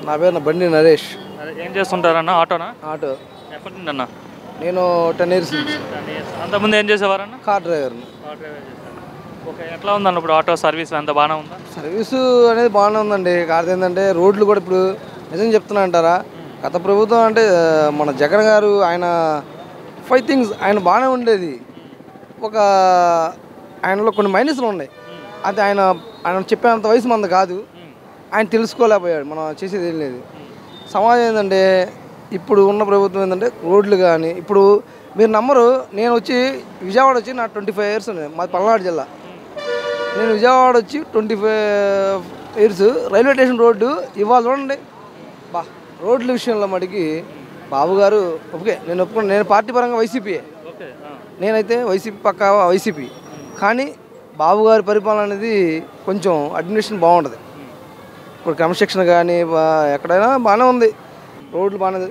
నా పేరు బండి నరేష్. ఏం చేస్తుంటారన్న? ఆటోనా? ఆటో. ఎప్పటి నుండి అన్న? నేను 10 years నుంచి. అంతకుముందు ఏం చేసేవారన్న? కార్ డ్రైవర్ని. కార్ డ్రైవర్ చేశారు. ఓకే, ఎట్లా ఉందన్న ఇప్పుడు ఆటో సర్వీస్ అంత బాగానే ఉందా? సర్వీసు అనేది బాగానే ఉందండి. కాకపోతే ఏంటంటే రోడ్లు కూడా ఇప్పుడు నిజం చెప్తున్నా అంటారా, గత ప్రభుత్వం అంటే మన జగన్ గారు ఆయన 5 things ఆయన బాగానే ఉండేది. ఒక ఆయనలో కొన్ని మైనస్లు ఉన్నాయి. అది ఆయన ఆయన చెప్పేంత వయసు మంది కాదు. ఆయన తెలుసుకోలేకపోయాడు. మనం చేసేది ఏం లేదు. సమాజం ఏంటంటే ఇప్పుడు ఉన్న ప్రభుత్వం ఏంటంటే రోడ్లు కానీ ఇప్పుడు మీరు నమ్మరు, నేను వచ్చి విజయవాడ వచ్చి నా 25 years ఉంది. మాది పల్నాడు జిల్లా. నేను విజయవాడ వచ్చి 25 years రైల్వే స్టేషన్ రోడ్డు ఇవాళ చూడండి. రోడ్ల విషయంలో మటుకి బాబు గారు ఓకే, నేను ఒప్పుకున్నాను. నేను పార్టీ పరంగా వైసీపీయే, నేనైతే వైసీపీ పక్కా వైసీపీ. కానీ బాబు గారి పరిపాలన అనేది కొంచెం అడ్మినిస్ట్రేషన్ బాగుంటుంది. ఇప్పుడు క్రమశిక్షణ కానీ ఎక్కడైనా బాగానే ఉంది. రోడ్లు బాగానే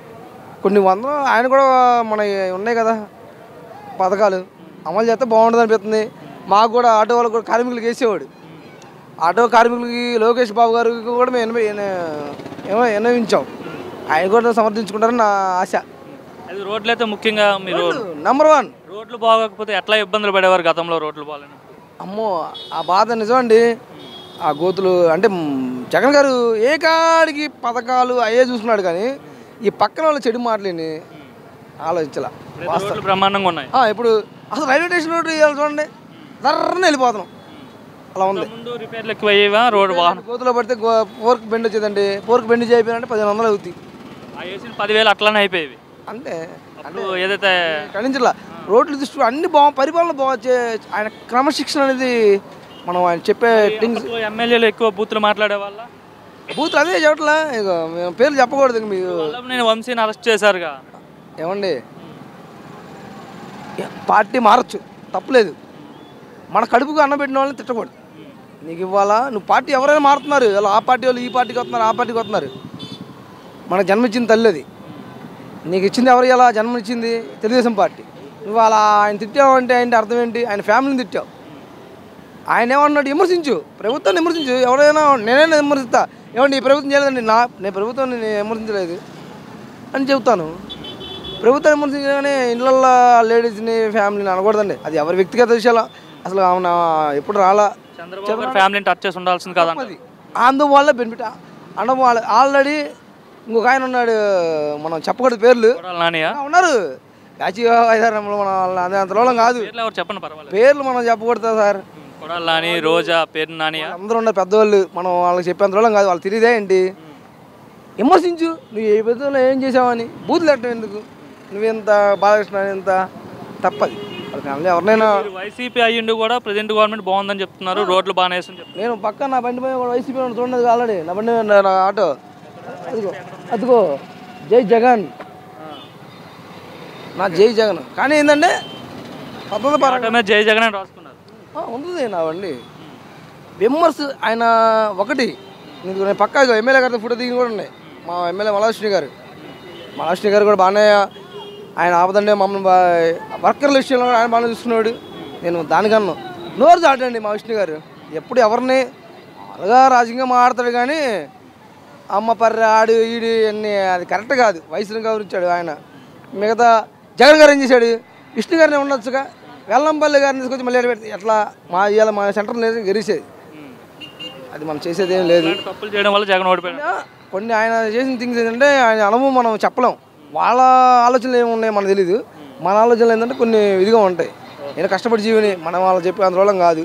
కొన్ని వందలు ఆయన కూడా మన ఉన్నాయి కదా పథకాలు అమలు చేస్తే బాగుంటుంది అనిపిస్తుంది. మాకు కూడా ఆటో వాళ్ళకు కూడా కార్మికులకు వేసేవాడు. ఆటో కార్మికులకి లోకేష్ బాబు గారికి కూడా మేము విన్నవించాం. ఆయన కూడా సమర్థించుకుంటారని నా ఆశ. అది రోడ్లు అయితే ముఖ్యంగా మీరు నెంబర్ 1. రోడ్లు బాగోకపోతే ఎట్లా ఇబ్బందులు పడేవారు గతంలో రోడ్లు బాగాలేనప్పుడు? అమ్మో ఆ బాధ నిజమండి. ఆ గోతులు అంటే జగన్ గారు ఏ కాడికి పథకాలు అయ్యే చూసుకున్నాడు కానీ ఈ పక్కన వాళ్ళు చెడు మాటలేని ఆలోచించాల. బ్రహ్మాండంగా ఉన్నాయి. ఇప్పుడు అసలు రైల్వే స్టేషన్ రోడ్డు చూడండి, ధర్రని వెళ్ళిపోతున్నాం. అలా ఉంది. రిపేర్లు ఎక్కువ అయ్యేవా? రోడ్డు వాహనం గోతులో పడితే పోర్క్ బెండ్ వచ్చేదండి. పోర్క్ బెండ్ చేయకపోయినంటే 1500 అవుతాయి. 10,000 అట్లానే అయిపోయేవి. అంటే ఏదైతే ఖండించలా రోడ్లు దృష్టి అన్ని పరిపాలన బాగా ఆయన క్రమశిక్షణ అనేది మనం ఆయన చెప్పే థింగ్స్. ఎమ్మెల్యేలు ఎక్కువ బూతులు మాట్లాడే వాళ్ళ బూతులు అదే చెప్పట్లా. ఇక మేము పేర్లు చెప్పకూడదు. ఇక మీకు నేను వంశీని అరెస్ట్ చేశారుగా ఏమండి, పార్టీ మారచ్చు తప్పులేదు. మన కడుపుకు అన్నబెట్టిన వాళ్ళని తిట్టకూడదు. నీకు ఇవ్వాలా నువ్వు పార్టీ ఎవరైనా మారుతున్నారు. ఆ పార్టీ వాళ్ళు ఈ పార్టీకి వస్తున్నారు, ఆ పార్టీకి వస్తున్నారు. మనకు జన్మించింది తల్లి అది. నీకు ఇచ్చింది ఎవరు? ఎలా జన్మనిచ్చింది? తెలుగుదేశం పార్టీ. నువ్వు అలా ఆయన తిట్టావు అంటే ఏంటి అర్థం ఏంటి? ఆయన ఫ్యామిలీని తిట్టావు. ఆయన ఏమన్నాడు? విమర్శించు, ప్రభుత్వాన్ని విమర్శించు. ఎవరైనా నేనైనా విమర్శిస్తా. ఏమండి ఈ ప్రభుత్వం చేయలేదండి, నేను ప్రభుత్వాన్ని విమర్శించలేదు అని చెబుతాను. ప్రభుత్వాన్ని విమర్శించగానే ఇళ్ళల్లో లేడీస్ని ఫ్యామిలీని అనకూడదండి. అది ఎవరి వ్యక్తిగత విషయాలు. అసలు ఆమె ఎప్పుడు రాలా. చంద్రబాబు ఫ్యామిలీని టచ్ చేసి ఉండాల్సింది కదా. అది అందువల్ల బెనిఫిట్ అనడం. ఆల్రెడీ ఇంకొక ఆయన ఉన్నాడు, మనం చెప్పకూడదు పేర్లు, ఉన్నారు బ్యాచి 5-6 మన అంతలో కాదు. చెప్పండి పర్వాలేదు, పేర్లు మనం చెప్పకూడదు సార్. కొడాలని, రోజా, పేరు నాని అందరూ ఉన్నారు పెద్దవాళ్ళు. మనం వాళ్ళకి చెప్పేంతలో కాదు. వాళ్ళు తెలియదే ఏంటి? విమర్శించు. నువ్వు ఏ పెద్దలో ఏం చేసావని బూతులు పెట్టడం ఎందుకు? నువ్వెంత బాలకృష్ణ ఎంత తప్పది. ఫ్యామిలీ ఎవరినైనా వైసీపీ అయ్యిండు కూడా ప్రజెంట్ గవర్నమెంట్ బాగుందని చెప్తున్నారు. రోడ్లు బాగానే చెప్తున్నారు. నేను పక్క నా బండి మీద వైసీపీ చూడలేదు ఆల్రెడీ. నా బండి నా ఆటో అదిగో జై జగన్, నా జై జగన్. కానీ ఏంటంటే పద్ధతి పరంగా జై జగన్ అని రాసుకున్నారు ఉంటుంది నా బండి. విమర్శ ఆయన ఒకటి నేను పక్కా ఎమ్మెల్యే గారితో ఫోటో దిగి కూడా ఉన్నాయి. మా ఎమ్మెల్యే మల్లాష్ని గారు కూడా బాగానే ఆయన ఆపదండి. మమ్మల్ని వర్కర్ల విషయంలో కూడా ఆయన బాగానే చూసుకున్నాడు. నేను దానికన్నా నోరు చాటండి మా విష్ణు గారు. ఎప్పుడు ఎవరిని అలాగా రాజకీయంగా మాట్లాడతాడు కానీ అమ్మ పర్రె ఆడు ఈడు అన్నీ అది కరెక్ట్ కాదు. వయసును గౌరవించాడు ఆయన. మిగతా జగన్ గారు ఏం చేశాడు? విష్ణు గారిని ఉండొచ్చుగా. వెల్లంపల్లి గారిని తీసుకొచ్చి మళ్ళీ ఎట్లా ఇవాళ మా సెంటర్ గెలిచేది. అది మనం చేసేది ఏం లేదు. తప్పులు చేయడం వల్ల జగన్ ఓడిపోయాడు. కొన్ని ఆయన చేసిన థింగ్స్ ఏంటంటే ఆయన అనుభవం మనం చెప్పలేం. వాళ్ళ ఆలోచనలు ఏమున్నాయో మనకు తెలీదు. మన ఆలోచనలు ఏంటంటే కొన్ని ఇదిగా ఉంటాయి. నేను కష్టపడి జీవిని మనం వాళ్ళు చెప్పే అందువల్ల కాదు.